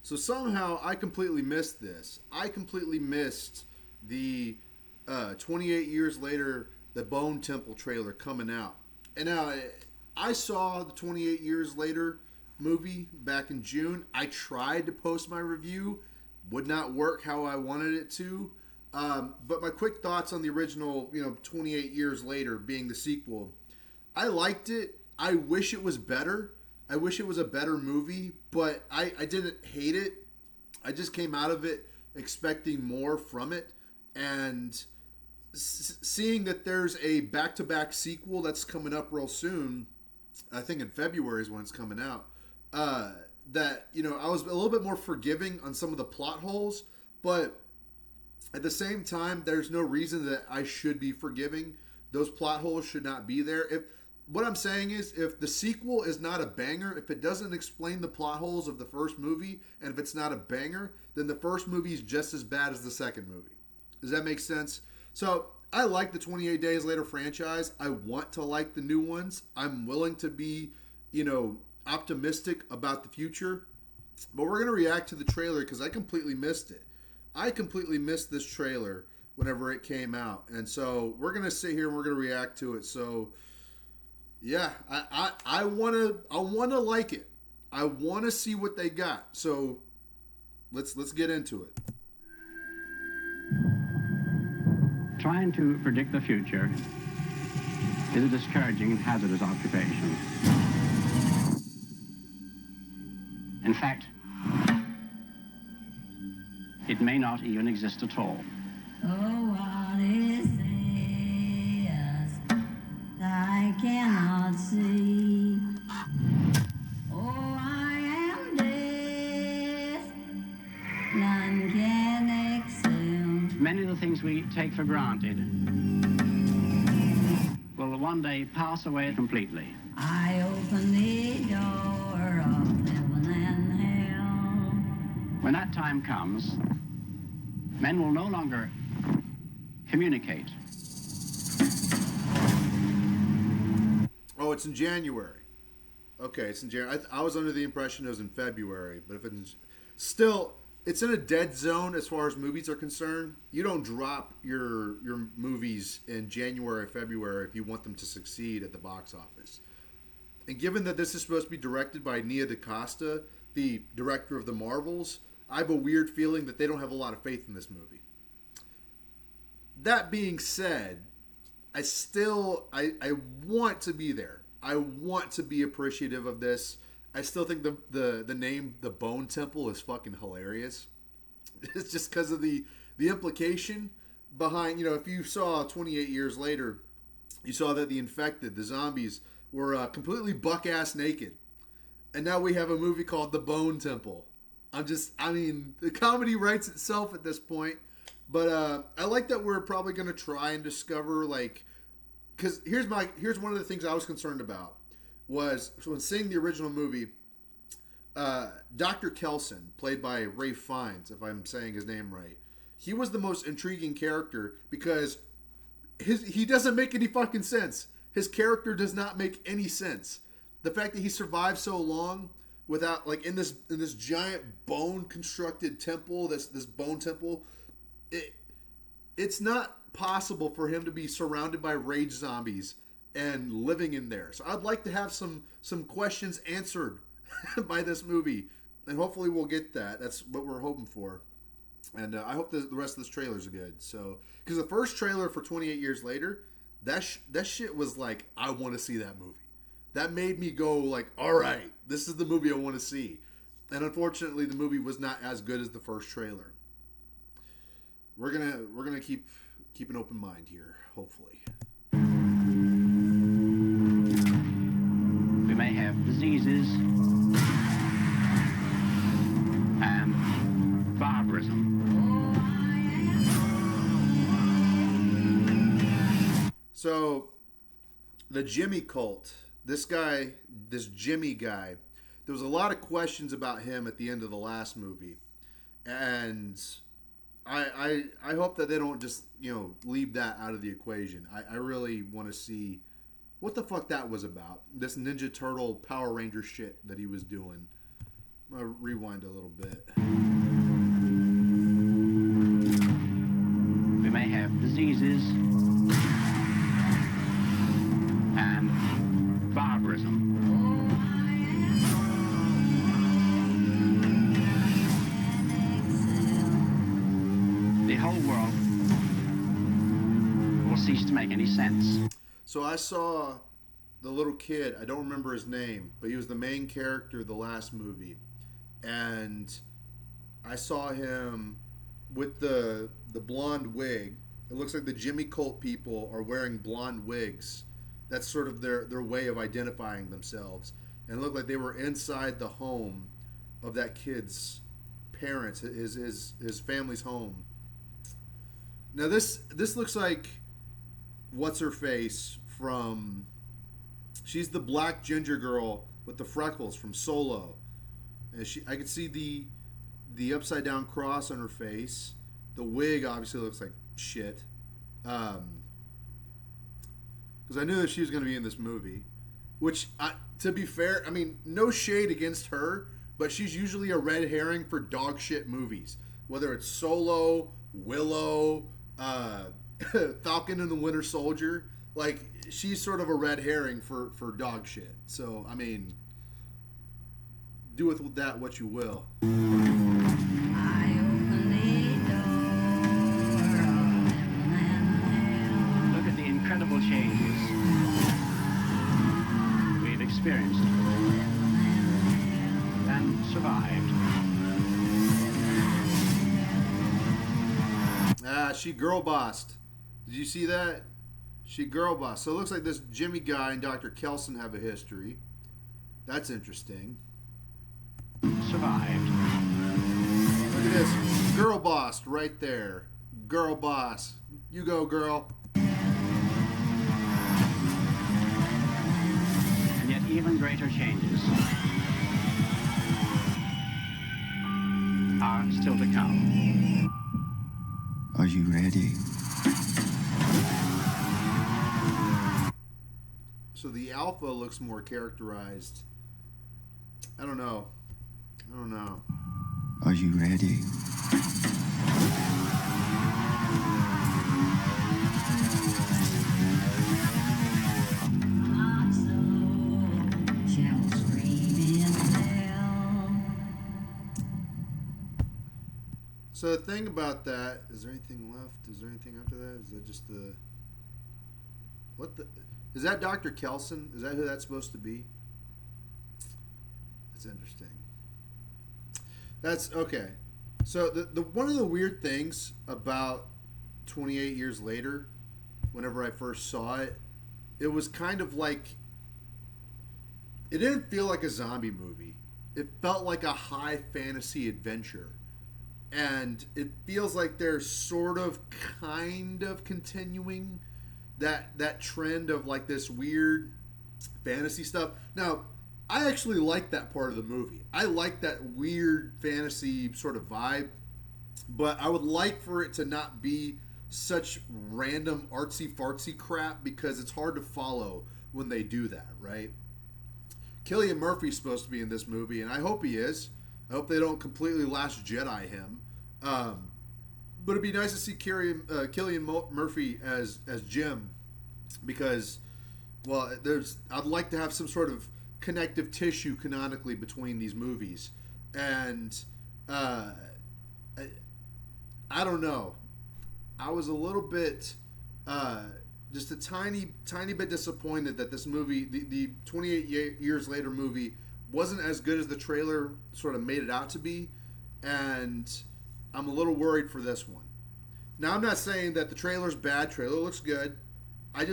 So somehow I completely missed this. I completely missed the 28 years later, the Bone Temple trailer coming out. And now I saw the 28 years later movie back in June. I tried to post my review, would not work how I wanted it to. But my quick thoughts on the original, 28 years later being the sequel. I liked it. I wish it was better. I wish it was a better movie, but I didn't hate it. I just came out of it expecting more from it. And seeing that there's a back-to-back sequel that's coming up real soon, I think in February is when it's coming out, that, I was a little bit more forgiving on some of the plot holes, but at the same time, there's no reason that I should be forgiving. Those plot holes should not be there. What I'm saying is, if the sequel is not a banger, if it doesn't explain the plot holes of the first movie, and if it's not a banger, then the first movie is just as bad as the second movie. Does that make sense? So, I like the 28 Days Later franchise. I want to like the new ones. I'm willing to be, optimistic about the future. But we're going to react to the trailer because I completely missed it. I completely missed this trailer whenever it came out. And so, we're going to sit here and we're going to react to it. So, yeah, I wanna like it. I wanna see what they got. So let's get into it. Trying to predict the future is a discouraging and hazardous occupation. In fact, it may not even exist at all. Oh, what is this I cannot see? Oh, I am deaf, none can excel. Many of the things we take for granted will one day pass away completely. I open the door of heaven and hell. When that time comes, men will no longer communicate. Oh, it's in January. Okay, it's in January. I was under the impression it was in February, but if it's still, it's in a dead zone as far as movies are concerned. You don't drop your movies in January or February if you want them to succeed at the box office. And given that this is supposed to be directed by Nia DaCosta, the director of the Marvels, I have a weird feeling that they don't have a lot of faith in this movie. That being said, I want to be there. I want to be appreciative of this. I still think the name The Bone Temple is fucking hilarious. It's just because of the implication behind, if you saw 28 years later, you saw that the infected, the zombies, were completely buck-ass naked. And now we have a movie called The Bone Temple. The comedy writes itself at this point. But I like that we're probably going to try and discover, because here's one of the things I was concerned about was when seeing the original movie, Dr. Kelson, played by Ralph Fiennes, if I'm saying his name right, he was the most intriguing character because he doesn't make any fucking sense. His character does not make any sense. The fact that he survived so long without, in this giant bone constructed temple, this bone temple, it's not possible for him to be surrounded by rage zombies and living in there. So I'd like to have some questions answered by this movie, and hopefully we'll get that. That's what we're hoping for. And I hope the rest of this trailer's good. So, because the first trailer for 28 Years Later, that shit was like, I want to see that movie. That made me go all right, this is the movie I want to see. And unfortunately, the movie was not as good as the first trailer. We're gonna keep an open mind here, hopefully. We may have diseases and barbarism. So, the Jimmy cult, this Jimmy guy, there was a lot of questions about him at the end of the last movie. And I hope that they don't just, leave that out of the equation. I really want to see what the fuck that was about. This Ninja Turtle Power Ranger shit that he was doing. I'll rewind a little bit. We may have diseases and barbarism. The whole world will cease to make any sense. So I saw the little kid. I don't remember his name, but he was the main character of the last movie, and I saw him with the blonde wig. It looks like the Jimmy Colt people are wearing blonde wigs. That's sort of their way of identifying themselves. And it looked like they were inside the home of that kid's parents, his family's home. Now this looks like what's her face from. She's the black ginger girl with the freckles from Solo. And I could see the upside down cross on her face. The wig obviously looks like shit. Because I knew that she was going to be in this movie. Which, to be fair, I mean, no shade against her, but she's usually a red herring for dog shit movies. Whether it's Solo, Willow, Falcon and the Winter Soldier. Like, she's sort of a red herring for dog shit. So, I mean, do with that what you will. I open the door of heaven and hell. Look at the incredible changes we've experienced and survived. She girl bossed. Did you see that? She girl bossed. So it looks like this Jimmy guy and Dr. Kelson have a history. That's interesting. Survived. Look at this. Girl bossed right there. Girl boss. You go, girl. And yet even greater changes are still to come. Are you ready? So the alpha looks more characterized. I don't know. Are you ready? My soul shall scream in hell. So the thing about that, is there anything left? Is there anything after that? Is that just the... What the... Is that Dr. Kelson? Is that who that's supposed to be? That's interesting. That's okay. So the one of the weird things about 28 years later, whenever I first saw it, it was kind of like, it didn't feel like a zombie movie. It felt like a high fantasy adventure. And it feels like they're sort of kind of continuing that trend of like this weird fantasy stuff. Now, I actually like that part of the movie. I like that weird fantasy sort of vibe, but I would like for it to not be such random artsy fartsy crap because it's hard to follow when they do that, right? Cillian Murphy's supposed to be in this movie, and I hope he is. I hope they don't completely Last Jedi him. But it'd be nice to see Cillian Murphy as Jim, because, well, I'd like to have some sort of connective tissue canonically between these movies, and I don't know. I was a little bit, just a tiny bit disappointed that this movie, the 28 years later movie, wasn't as good as the trailer sort of made it out to be, and I'm a little worried for this one. Now, I'm not saying that the trailer's bad. Trailer looks good. I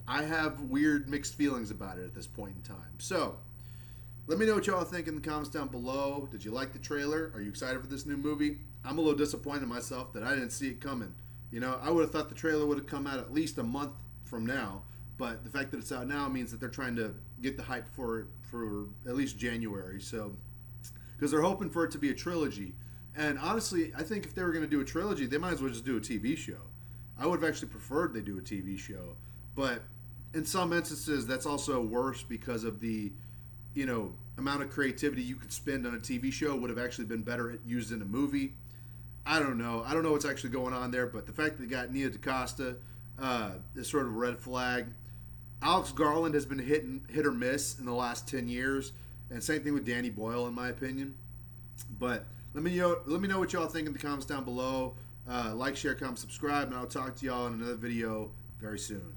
have weird mixed feelings about it at this point in time. So, let me know what y'all think in the comments down below. Did you like the trailer? Are you excited for this new movie? I'm a little disappointed in myself that I didn't see it coming. You know, I would have thought the trailer would have come out at least a month from now, but the fact that it's out now means that they're trying to get the hype for it for at least January. So, because they're hoping for it to be a trilogy. And honestly, I think if they were going to do a trilogy, they might as well just do a TV show. I would have actually preferred they do a TV show. But in some instances, that's also worse because of the amount of creativity you could spend on a TV show would have actually been better used in a movie. I don't know. I don't know what's actually going on there, but the fact that they got Nia DaCosta is sort of a red flag. Alex Garland has been hit or miss in the last 10 years, and same thing with Danny Boyle, in my opinion. But let me know what y'all think in the comments down below. Like, share, comment, subscribe, and I'll talk to y'all in another video very soon.